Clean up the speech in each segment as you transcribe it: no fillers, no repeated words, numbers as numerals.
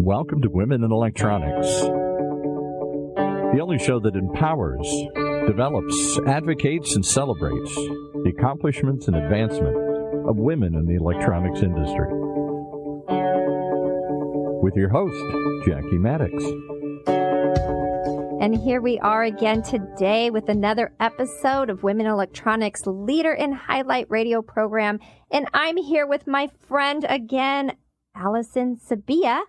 Welcome to Women in Electronics, the only show that empowers, develops, advocates, and celebrates the accomplishments and advancement of women in the electronics industry. With your host, Jackie Maddox. And here we are again today with another episode of Women in Electronics Leader in Highlight radio program. And I'm here with my friend again, Allison Sabia,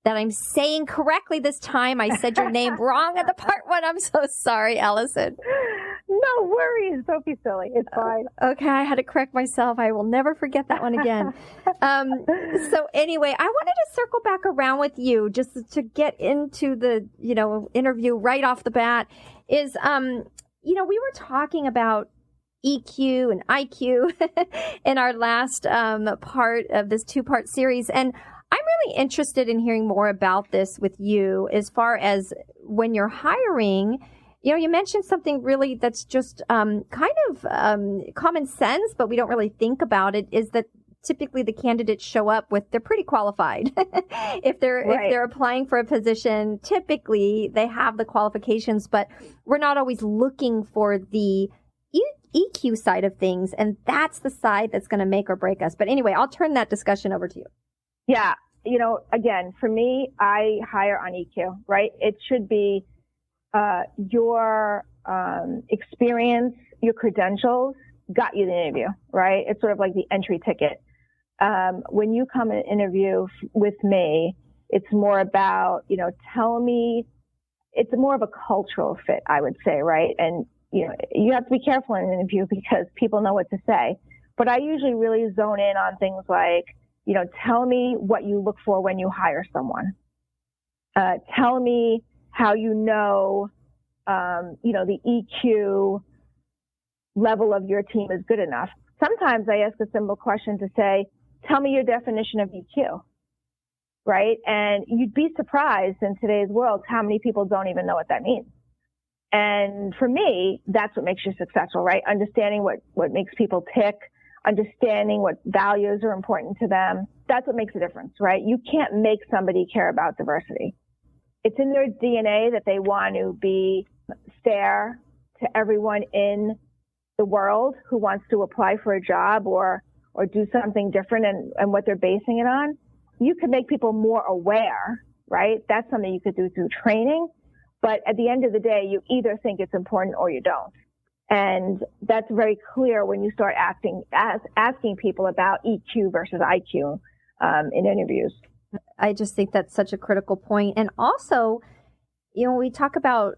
that I'm saying correctly this time. I said your name wrong at the part one. I'm so sorry, Allison. No worries. Don't be silly. It's fine. Okay, I had to correct myself. I will never forget that one again. So anyway, I wanted to circle back around with you just to get into the, interview right off the bat is, we were talking about EQ and IQ in our last part of this two-part series. And I'm really interested in hearing more about this with you as far as when you're hiring. You mentioned something really that's just kind of common sense, but we don't really think about it, is that typically the candidates show up with, they're pretty qualified. If they're applying for a position, typically they have the qualifications, but we're not always looking for the EQ side of things, and that's the side that's going to make or break us. But anyway, I'll turn that discussion over to you. Yeah. Again, for me, I hire on EQ, right? It should be your experience, your credentials got you the interview, right? It's sort of like the entry ticket. When you come and interview with me, it's more about, tell me, it's more of a cultural fit, I would say, right? And, you have to be careful in an interview because people know what to say. But I usually really zone in on things like, tell me what you look for when you hire someone. Tell me how the EQ level of your team is good enough. Sometimes I ask a simple question to say, tell me your definition of EQ, right? And you'd be surprised in today's world how many people don't even know what that means. And for me, that's what makes you successful, right? Understanding what makes people tick, understanding what values are important to them. That's what makes a difference, right? You can't make somebody care about diversity. It's in their DNA that they want to be fair to everyone in the world who wants to apply for a job or do something different and what they're basing it on. You could make people more aware, right? That's something you could do through training. But at the end of the day, you either think it's important or you don't. And that's very clear when you start asking people about EQ versus IQ in interviews. I just think that's such a critical point. And also, we talk about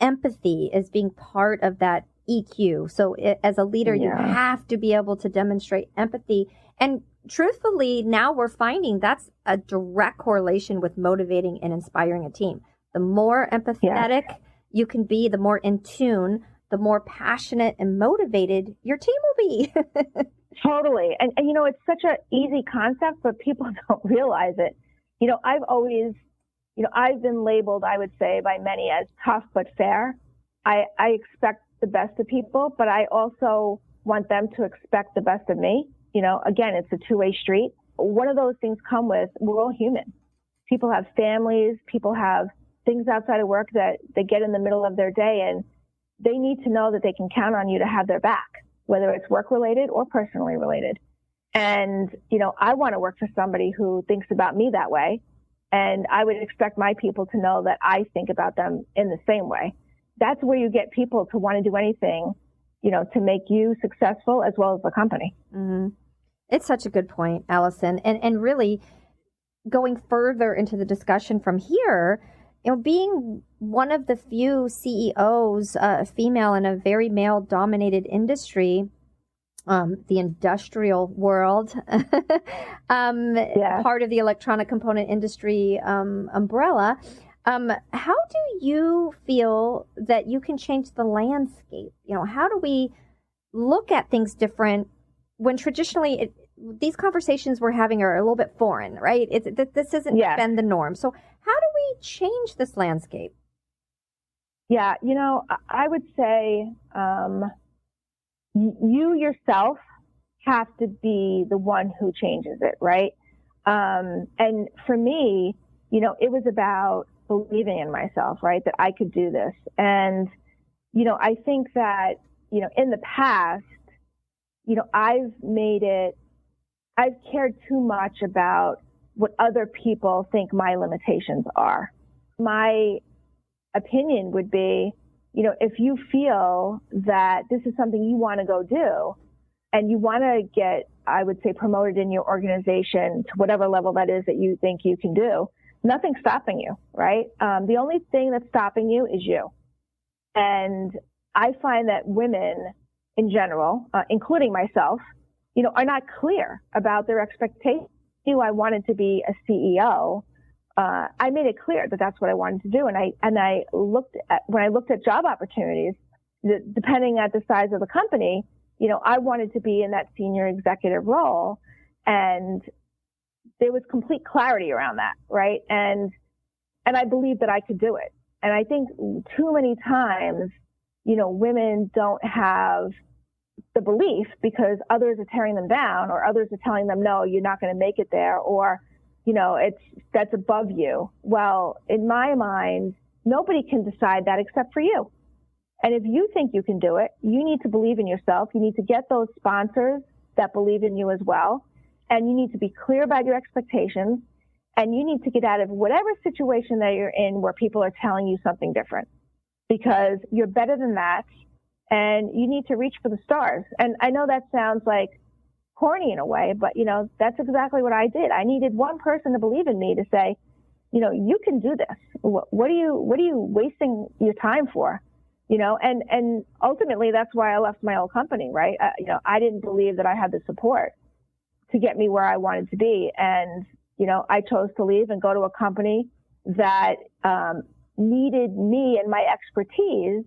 empathy as being part of that EQ. So as a leader, you have to be able to demonstrate empathy. And truthfully, now we're finding that's a direct correlation with motivating and inspiring a team. The more empathetic you can be, the more in tune, the more passionate and motivated your team will be. Totally. And it's such an easy concept, but people don't realize it. I've always, I've been labeled, I would say, by many as tough but fair. I expect the best of people, but I also want them to expect the best of me. Again, it's a two-way street. One of those things come with, we're all human. People have families, people have things outside of work that they get in the middle of their day, and they need to know that they can count on you to have their back, whether it's work-related or personally related. And, I want to work for somebody who thinks about me that way. And I would expect my people to know that I think about them in the same way. That's where you get people to want to do anything, to make you successful as well as the company. Mm-hmm. It's such a good point, Allison. And really going further into the discussion from here, being one of the few CEOs, female in a very male-dominated industry, the industrial world, part of the electronic component industry umbrella, how do you feel that you can change the landscape? How do we look at things different when traditionally these conversations we're having are a little bit foreign, right? This isn't been the norm. So how do we change this landscape? Yeah, I would say you yourself have to be the one who changes it, right? And for me, it was about believing in myself, right? That I could do this. And, I think that, in the past, I've cared too much about what other people think my limitations are. My opinion would be, if you feel that this is something you want to go do and you want to get, I would say, promoted in your organization to whatever level that is that you think you can do, nothing's stopping you, right? The only thing that's stopping you is you. And I find that women in general, including myself, are not clear about their expectations. I wanted to be a CEO. I made it clear that that's what I wanted to do. And when I looked at job opportunities, depending at the size of the company, I wanted to be in that senior executive role. And there was complete clarity around that, right? And I believed that I could do it. And I think too many times, women don't have the belief because others are tearing them down, or others are telling them, no, you're not going to make it there, or, that's above you. Well, in my mind, nobody can decide that except for you. And if you think you can do it, you need to believe in yourself. You need to get those sponsors that believe in you as well. And you need to be clear about your expectations. And you need to get out of whatever situation that you're in where people are telling you something different, because you're better than that. And you need to reach for the stars. And I know that sounds like corny in a way, but, that's exactly what I did. I needed one person to believe in me to say, you can do this. What are you wasting your time for? And ultimately that's why I left my old company, right? I didn't believe that I had the support to get me where I wanted to be. And, I chose to leave and go to a company that needed me and my expertise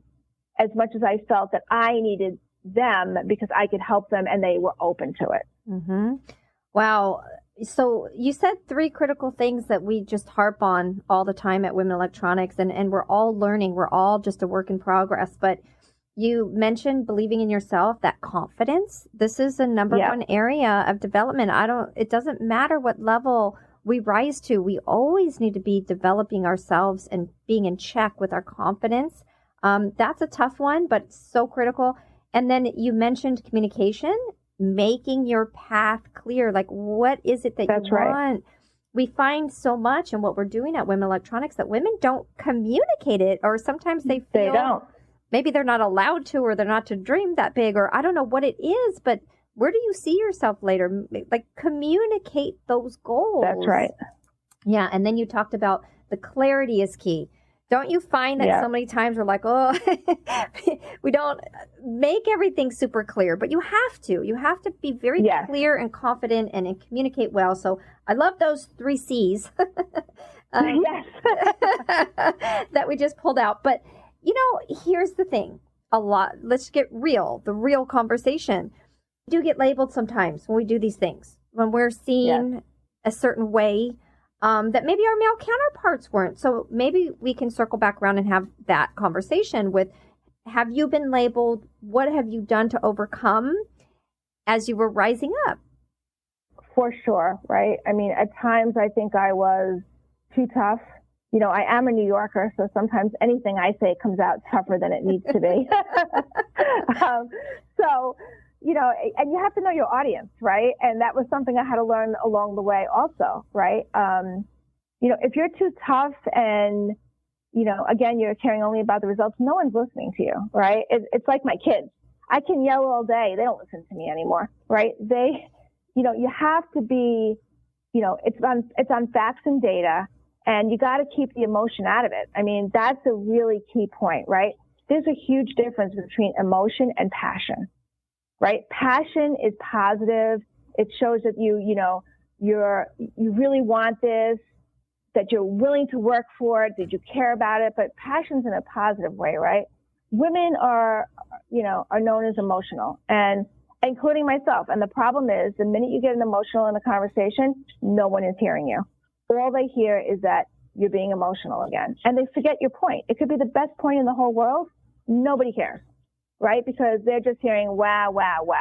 as much as I felt that I needed them, because I could help them and they were open to it. Mm-hmm. Wow. So you said 3 critical things that we just harp on all the time at Women Electronics, and we're all learning. We're all just a work in progress. But you mentioned believing in yourself, that confidence. This is the number one area of development. It doesn't matter what level we rise to. We always need to be developing ourselves and being in check with our confidence. That's a tough one, but so critical. And then you mentioned communication, making your path clear. Like, what is it that you want? Right. We find so much in what we're doing at Women Electronics that women don't communicate it, or sometimes they feel maybe they're not allowed to, or they're not to dream that big, or I don't know what it is, but where do you see yourself later? Like, communicate those goals. That's right. Yeah. And then you talked about the clarity is key. Don't you find that so many times we're like, oh, we don't make everything super clear, but you have to. You have to be very clear and confident and communicate well. So I love those 3 C's yes. that we just pulled out. But, here's the thing. Let's get real, the real conversation. We do get labeled sometimes when we do these things, when we're seen a certain way. That maybe our male counterparts weren't. So maybe we can circle back around and have that conversation with, have you been labeled? What have you done to overcome as you were rising up? For sure, right? I mean, at times I think I was too tough. I am a New Yorker, so sometimes anything I say comes out tougher than it needs to be. And you have to know your audience, right? And that was something I had to learn along the way also, right? If you're too tough and, again, you're caring only about the results, no one's listening to you, right? It's like my kids. I can yell all day. They don't listen to me anymore, right? You have to be, it's on facts and data, and you got to keep the emotion out of it. I mean, that's a really key point, right? There's a huge difference between emotion and passion. Right? Passion is positive. It shows that you really want this, that you're willing to work for it, that you care about it, but passion's in a positive way, right? Women are known as emotional, and including myself. And the problem is, the minute you get an emotional in a conversation, no one is hearing you. All they hear is that you're being emotional again. And they forget your point. It could be the best point in the whole world. Nobody cares. Right? Because they're just hearing wah, wah, wah.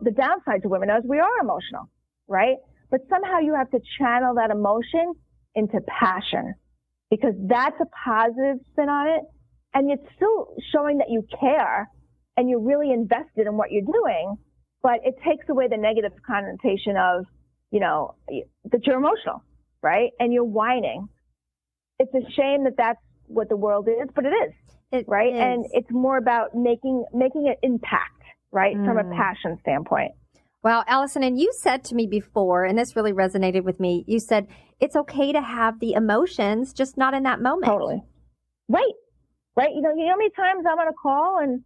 The downside to women is we are emotional, right? But somehow you have to channel that emotion into passion, because that's a positive spin on it. And it's still showing that you care and you're really invested in what you're doing, but it takes away the negative connotation of, that you're emotional, right? And you're whining. It's a shame that that's what the world is, but it is, right? Is. And it's more about making an impact, right? From a passion standpoint. Well, Allison, and you said to me before, and this really resonated with me, you said it's okay to have the emotions, just not in that moment. Totally. Right. You know how many times I'm on a call and,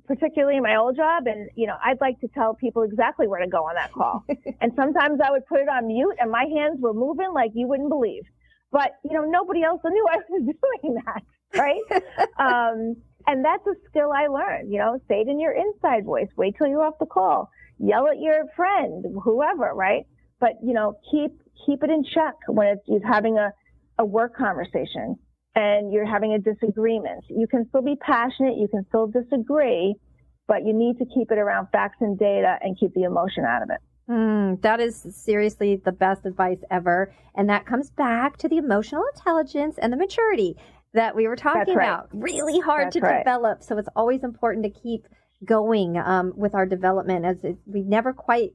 particularly in my old job, and, I'd like to tell people exactly where to go on that call. And sometimes I would put it on mute and my hands were moving like you wouldn't believe. But, nobody else knew I was doing that, right? And that's a skill I learned, say it in your inside voice, wait till you're off the call, yell at your friend, whoever, right? But, keep it in check when you're having a work conversation and you're having a disagreement. You can still be passionate, you can still disagree, but you need to keep it around facts and data and keep the emotion out of it. That is seriously the best advice ever. And that comes back to the emotional intelligence and the maturity that we were talking about. Really hard to develop. So it's always important to keep going with our development, as we never quite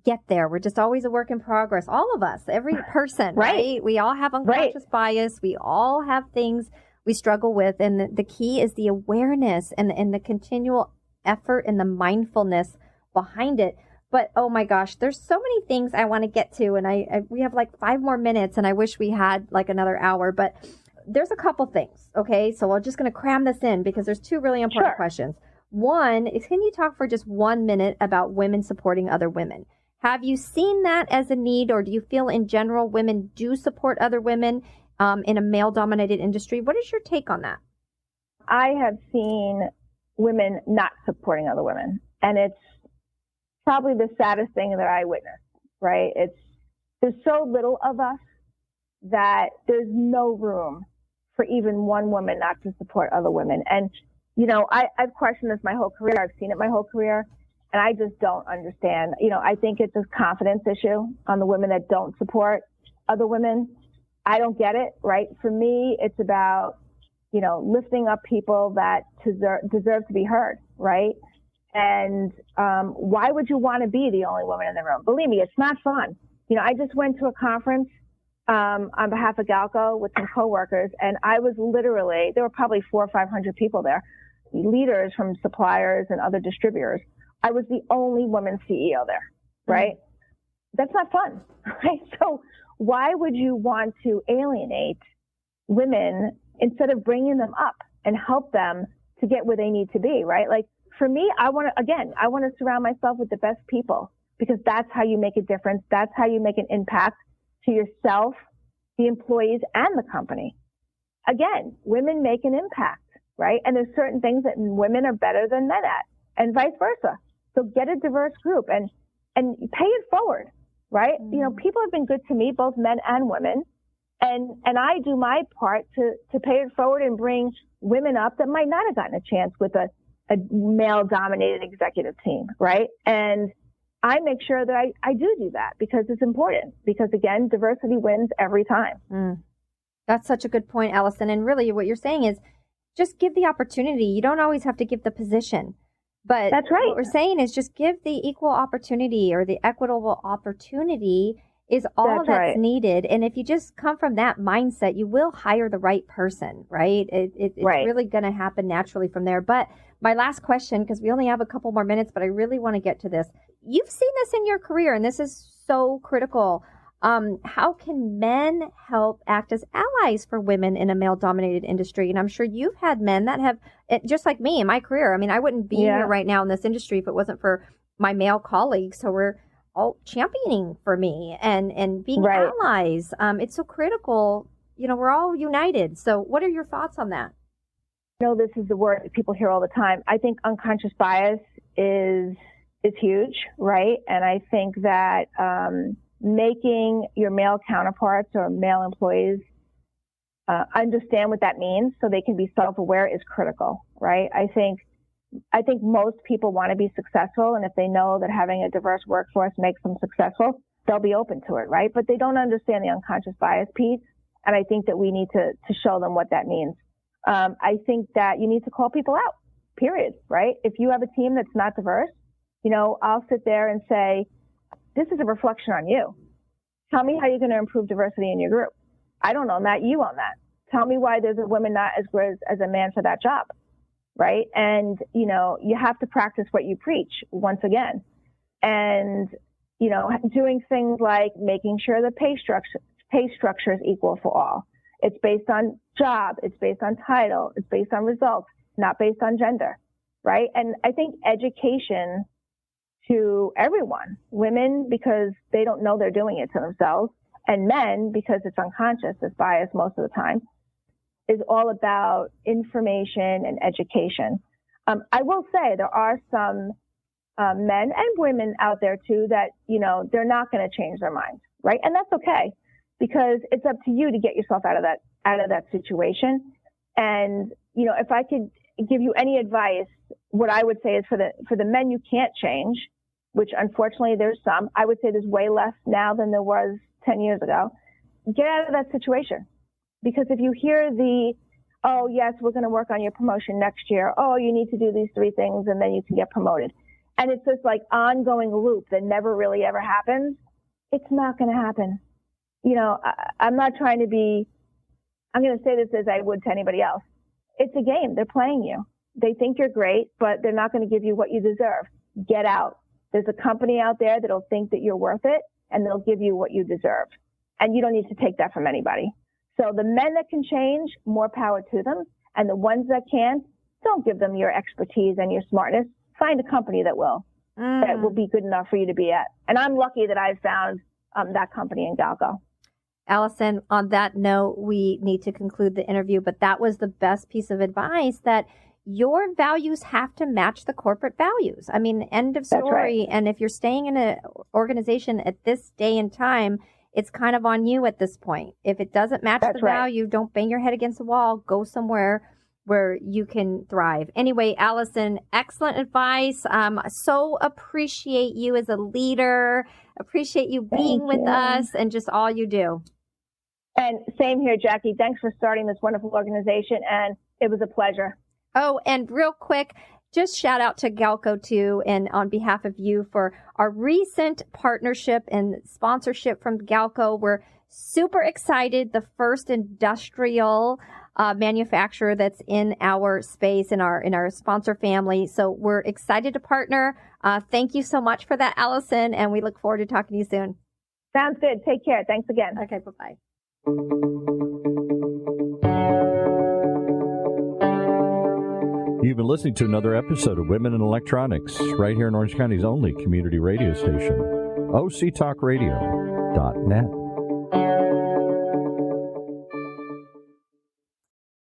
get there. We're just always a work in progress. All of us, every person, right? We all have unconscious bias. We all have things we struggle with. And the key is the awareness and the continual effort and the mindfulness behind it. But oh my gosh, there's so many things I want to get to, and we have like 5 more minutes, and I wish we had like another hour, but there's a couple things. Okay, so we're just going to cram this in because there's 2 really important questions. One is, can you talk for just 1 minute about women supporting other women? Have you seen that as a need, or do you feel in general women do support other women in a male-dominated industry? What is your take on that? I have seen women not supporting other women, and it's probably the saddest thing that I witnessed, right? There's so little of us that there's no room for even one woman not to support other women. And, I've questioned this my whole career. I've seen it my whole career, and I just don't understand. I think it's a confidence issue on the women that don't support other women. I don't get it, right? For me, it's about, lifting up people that deserve to be heard, right? And why would you want to be the only woman in the room? Believe me, it's not fun. I just went to a conference on behalf of Galco with some coworkers, and I was literally, there were probably 400 or 500 people there, leaders from suppliers and other distributors. I was the only woman CEO there, right? That's not fun, right? So why would you want to alienate women instead of bringing them up and help them to get where they need to be, right? Like, for me, I want to surround myself with the best people, because that's how you make a difference. That's how you make an impact to yourself, the employees, and the company. Again, women make an impact, right? And there's certain things that women are better than men at, and vice versa. So get a diverse group and pay it forward, right? People have been good to me, both men and women. And I do my part to pay it forward and bring women up that might not have gotten a chance with a male-dominated executive team, right? And I make sure that I do that, because it's important. Because, again, diversity wins every time. That's such a good point, Allison. And really what you're saying is just give the opportunity. You don't always have to give the position. But that's right. What we're saying is just give the equal opportunity, or the equitable opportunity is all that's needed. And if you just come from that mindset, you will hire the right person, right? It's really going to happen naturally from there. But my last question, because we only have a couple more minutes, but I really want to get to this. You've seen this in your career, and this is so critical. How can men help act as allies for women in a male-dominated industry? And I'm sure you've had men that have, just like me in my career. I mean, I wouldn't be here right now in this industry if it wasn't for my male colleagues. So we're all championing for me and being allies. It's so critical. We're all united. So what are your thoughts on that? This is the word that people hear all the time. I think unconscious bias is huge, right? And I think that making your male counterparts or male employees understand what that means so they can be self-aware is critical, right? I think I think most people want to be successful. And if they know that having a diverse workforce makes them successful, they'll be open to it, right? But they don't understand the unconscious bias piece. And I think that we need to show them what that means. I think that you need to call people out, period, right? If you have a team that's not diverse, I'll sit there and say, this is a reflection on you. Tell me how you're going to improve diversity in your group. I don't own that. You own that. Tell me why there's a woman not as good as a man for that job, right? And, you have to practice what you preach once again. And, doing things like making sure the pay structure is equal for all. It's based on job. It's based on title. It's based on results, not based on gender, right? And I think education to everyone, women because they don't know they're doing it to themselves, and men because it's unconscious, it's biased most of the time, is all about information and education. I will say there are some men and women out there too that, they're not going to change their minds, right? And that's okay, because it's up to you to get yourself out of that situation. And, if I could give you any advice, what I would say is for the men you can't change, which unfortunately there's some, I would say there's way less now than there was 10 years ago. Get out of that situation. Because if you hear oh, yes, we're going to work on your promotion next year. Oh, you need to do these 3 things and then you can get promoted. And it's this like ongoing loop that never really ever happens. It's not going to happen. I'm not trying to I'm going to say this as I would to anybody else. It's a game. They're playing you. They think you're great, but they're not going to give you what you deserve. Get out. There's a company out there that'll think that you're worth it and they'll give you what you deserve. And you don't need to take that from anybody. So the men that can change, more power to them. And the ones that can't, don't give them your expertise and your smartness. Find a company that will be good enough for you to be at. And I'm lucky that I've found that company in Galco. Allison, on that note, we need to conclude the interview, but that was the best piece of advice, that your values have to match the corporate values. I mean, end of story. Right. And if you're staying in an organization at this day and time, it's kind of on you at this point. If it doesn't match the value, don't bang your head against the wall. Go somewhere where you can thrive. Anyway, Allison, excellent advice. So appreciate you as a leader. Appreciate you being with us and just all you do. And same here, Jackie. Thanks for starting this wonderful organization. And it was a pleasure. Oh, and real quick, just shout out to Galco too, and on behalf of you for our recent partnership and sponsorship from Galco. We're super excited. The first industrial manufacturer that's in our space, in our sponsor family. So we're excited to partner. Thank you so much for that, Allison, and we look forward to talking to you soon. Sounds good. Take care. Thanks again. Okay, bye-bye. You've been listening to another episode of Women in Electronics, right here in Orange County's only community radio station, octalkradio.net.